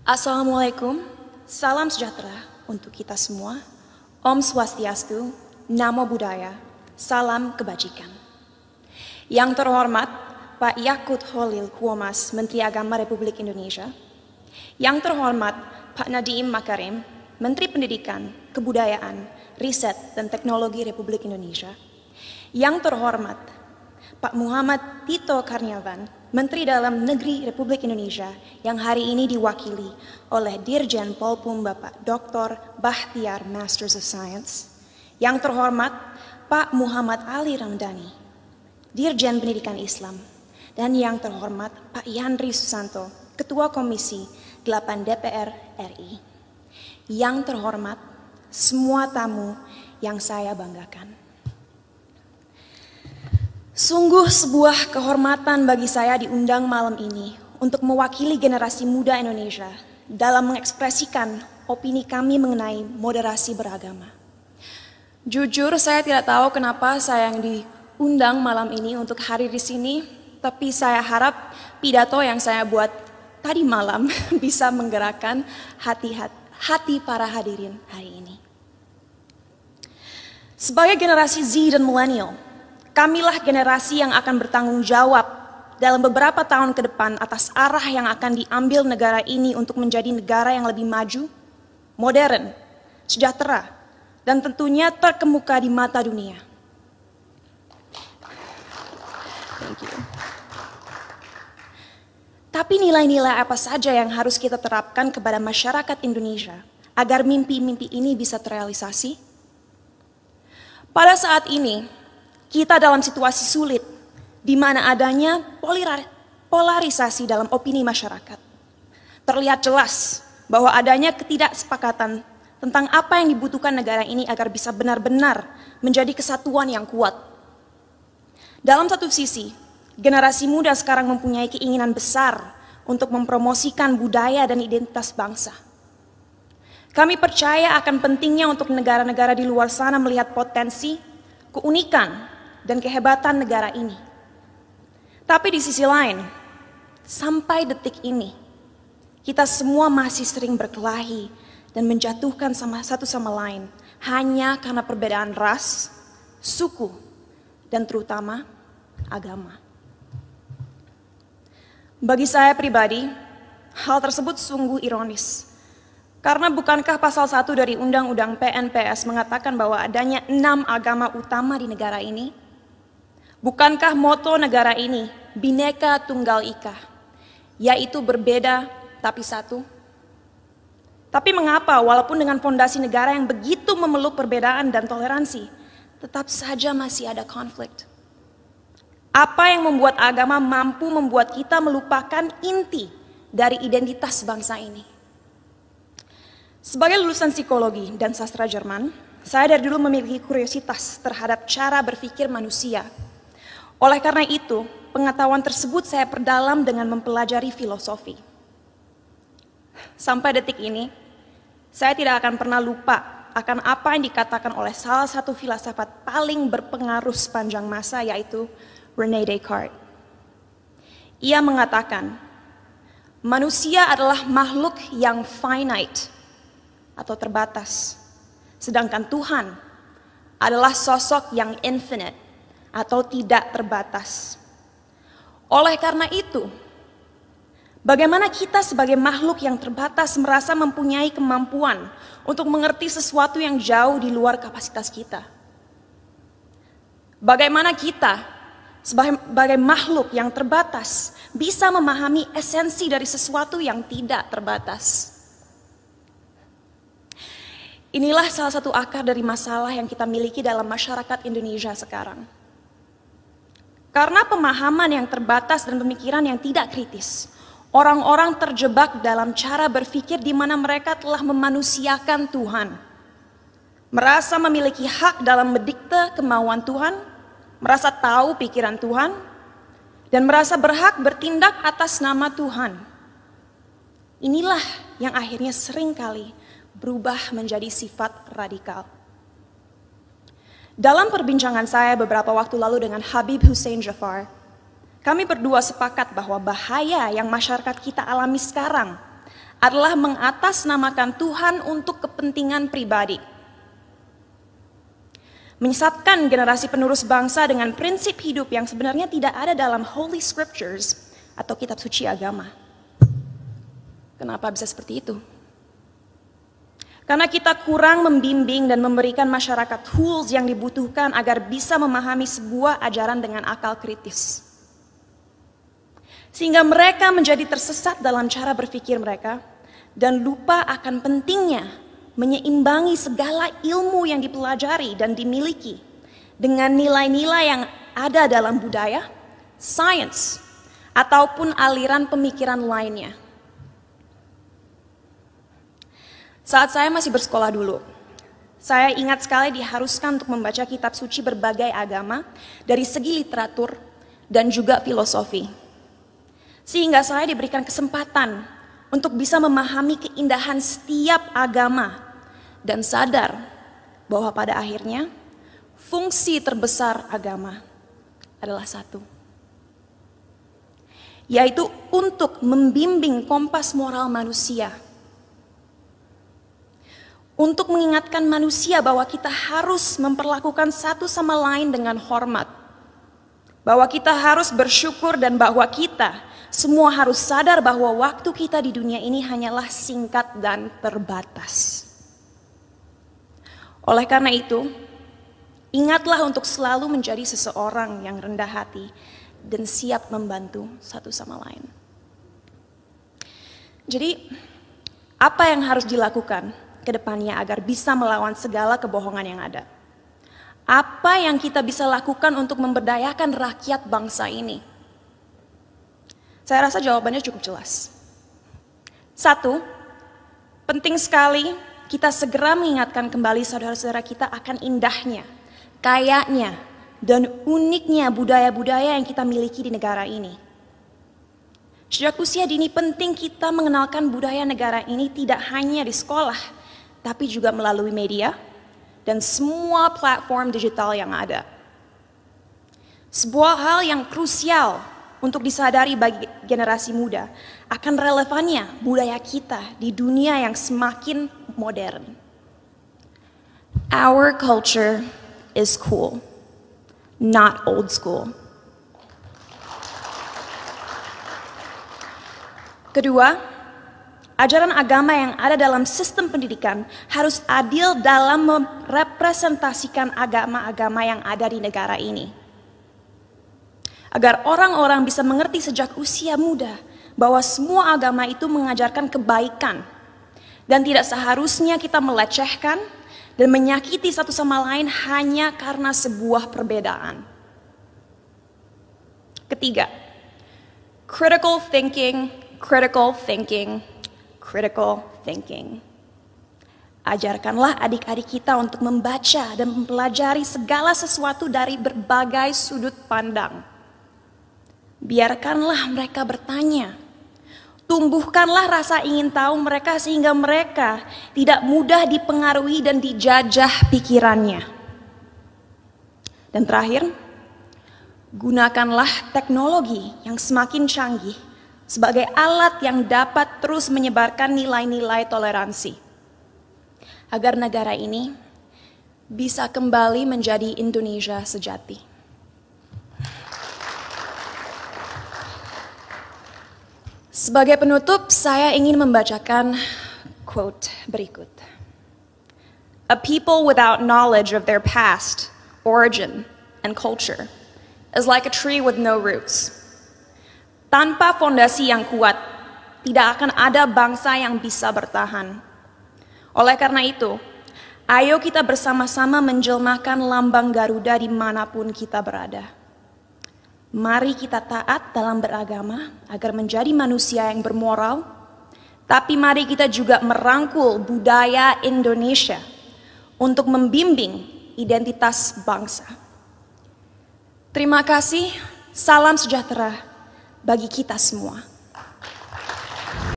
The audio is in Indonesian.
Assalamualaikum, salam sejahtera untuk kita semua. Om Swastiastu, Namo Buddhaya, salam kebajikan. Yang terhormat Pak Yakut Holil Kuomas, Menteri Agama Republik Indonesia. Yang terhormat Pak Nadiem Makarim, Menteri Pendidikan, Kebudayaan, Riset dan Teknologi Republik Indonesia. Yang terhormat Pak Muhammad Tito Karnavian, Menteri Dalam Negeri Republik Indonesia yang hari ini diwakili oleh Dirjen Polpum Bapak Dr. Bahtiar Masters of Science. Yang terhormat Pak Muhammad Ali Ramdhani, Dirjen Pendidikan Islam. Dan yang terhormat Pak Yandri Susanto, Ketua Komisi 8 DPR RI. Yang terhormat semua tamu yang saya banggakan. Sungguh sebuah kehormatan bagi saya diundang malam ini untuk mewakili generasi muda Indonesia dalam mengekspresikan opini kami mengenai moderasi beragama. Jujur saya tidak tahu kenapa saya yang diundang malam ini untuk hadir di sini, tapi saya harap pidato yang saya buat tadi malam bisa menggerakkan hati para hadirin hari ini. Sebagai generasi Z dan milenial, kamilah generasi yang akan bertanggung jawab dalam beberapa tahun ke depan atas arah yang akan diambil negara ini untuk menjadi negara yang lebih maju, modern, sejahtera, dan tentunya terkemuka di mata dunia. Thank you. Tapi nilai-nilai apa saja yang harus kita terapkan kepada masyarakat Indonesia agar mimpi-mimpi ini bisa terrealisasi? Pada saat ini, kita dalam situasi sulit, di mana adanya polarisasi dalam opini masyarakat. Terlihat jelas bahwa adanya ketidaksepakatan tentang apa yang dibutuhkan negara ini agar bisa benar-benar menjadi kesatuan yang kuat. Dalam satu sisi, generasi muda sekarang mempunyai keinginan besar untuk mempromosikan budaya dan identitas bangsa. Kami percaya akan pentingnya untuk negara-negara di luar sana melihat potensi, keunikan, dan kehebatan negara ini. Tapi di sisi lain, sampai detik ini, kita semua masih sering berkelahi dan menjatuhkan satu sama lain hanya karena perbedaan ras, suku, dan terutama agama. Bagi saya pribadi, hal tersebut sungguh ironis. Karena bukankah pasal 1 dari Undang-Undang PNPS mengatakan bahwa adanya 6 agama utama di negara ini? Bukankah moto negara ini Bhinneka Tunggal Ika, yaitu berbeda tapi satu? Tapi mengapa walaupun dengan fondasi negara yang begitu memeluk perbedaan dan toleransi, tetap saja masih ada konflik? Apa yang membuat agama mampu membuat kita melupakan inti dari identitas bangsa ini? Sebagai lulusan psikologi dan sastra Jerman, saya dari dulu memiliki kuriositas terhadap cara berpikir manusia. Oleh karena itu, pengetahuan tersebut saya perdalam dengan mempelajari filosofi. Sampai detik ini, saya tidak akan pernah lupa akan apa yang dikatakan oleh salah satu filsafat paling berpengaruh sepanjang masa, yaitu René Descartes. Ia mengatakan, manusia adalah makhluk yang finite atau terbatas, sedangkan Tuhan adalah sosok yang infinite atau tidak terbatas. Oleh karena itu, bagaimana kita sebagai makhluk yang terbatas merasa mempunyai kemampuan untuk mengerti sesuatu yang jauh di luar kapasitas kita? Bagaimana kita sebagai makhluk yang terbatas bisa memahami esensi dari sesuatu yang tidak terbatas? Inilah salah satu akar dari masalah yang kita miliki dalam masyarakat Indonesia sekarang. Karena pemahaman yang terbatas dan pemikiran yang tidak kritis, orang-orang terjebak dalam cara berpikir di mana mereka telah memanusiakan Tuhan. Merasa memiliki hak dalam mendikte kemauan Tuhan, merasa tahu pikiran Tuhan, dan merasa berhak bertindak atas nama Tuhan. Inilah yang akhirnya seringkali berubah menjadi sifat radikal. Dalam perbincangan saya beberapa waktu lalu dengan Habib Hussein Jafar, kami berdua sepakat bahwa bahaya yang masyarakat kita alami sekarang adalah mengatasnamakan Tuhan untuk kepentingan pribadi. Menyesatkan generasi penerus bangsa dengan prinsip hidup yang sebenarnya tidak ada dalam Holy Scriptures atau kitab suci agama. Kenapa bisa seperti itu? Karena kita kurang membimbing dan memberikan masyarakat tools yang dibutuhkan agar bisa memahami sebuah ajaran dengan akal kritis. Sehingga mereka menjadi tersesat dalam cara berpikir mereka dan lupa akan pentingnya menyeimbangi segala ilmu yang dipelajari dan dimiliki dengan nilai-nilai yang ada dalam budaya, sains, ataupun aliran pemikiran lainnya. Saat saya masih bersekolah dulu, saya ingat sekali diharuskan untuk membaca kitab suci berbagai agama dari segi literatur dan juga filosofi. Sehingga saya diberikan kesempatan untuk bisa memahami keindahan setiap agama dan sadar bahwa pada akhirnya fungsi terbesar agama adalah satu, yaitu untuk membimbing kompas moral manusia, untuk mengingatkan manusia bahwa kita harus memperlakukan satu sama lain dengan hormat, bahwa kita harus bersyukur dan bahwa kita semua harus sadar bahwa waktu kita di dunia ini hanyalah singkat dan terbatas. Oleh karena itu, ingatlah untuk selalu menjadi seseorang yang rendah hati dan siap membantu satu sama lain. Jadi, apa yang harus dilakukan ke depannya agar bisa melawan segala kebohongan yang ada? Apa yang kita bisa lakukan untuk memberdayakan rakyat bangsa ini? Saya rasa jawabannya cukup jelas. Satu, penting sekali kita segera mengingatkan kembali saudara-saudara kita akan indahnya, kayanya, dan uniknya budaya-budaya yang kita miliki di negara ini. Sejak usia dini penting kita mengenalkan budaya negara ini tidak hanya di sekolah, tapi juga melalui media dan semua platform digital yang ada. Sebuah hal yang krusial untuk disadari bagi generasi muda akan relevannya budaya kita di dunia yang semakin modern. Our culture is cool, not old school. Kedua, ajaran agama yang ada dalam sistem pendidikan harus adil dalam merepresentasikan agama-agama yang ada di negara ini. Agar orang-orang bisa mengerti sejak usia muda bahwa semua agama itu mengajarkan kebaikan dan tidak seharusnya kita melecehkan dan menyakiti satu sama lain hanya karena sebuah perbedaan. Ketiga, critical thinking, critical thinking, critical thinking. Ajarkanlah adik-adik kita untuk membaca dan mempelajari segala sesuatu dari berbagai sudut pandang. Biarkanlah mereka bertanya. Tumbuhkanlah rasa ingin tahu mereka sehingga mereka tidak mudah dipengaruhi dan dijajah pikirannya. Dan terakhir, gunakanlah teknologi yang semakin canggih sebagai alat yang dapat terus menyebarkan nilai-nilai toleransi. Agar negara ini bisa kembali menjadi Indonesia sejati. Sebagai penutup, saya ingin membacakan quote berikut. A people without knowledge of their past, origin, and culture is like a tree with no roots. Tanpa fondasi yang kuat, tidak akan ada bangsa yang bisa bertahan. Oleh karena itu, ayo kita bersama-sama menjelmakan lambang Garuda dimanapun kita berada. Mari kita taat dalam beragama agar menjadi manusia yang bermoral, tapi mari kita juga merangkul budaya Indonesia untuk membimbing identitas bangsa. Terima kasih, salam sejahtera bagi kita semua.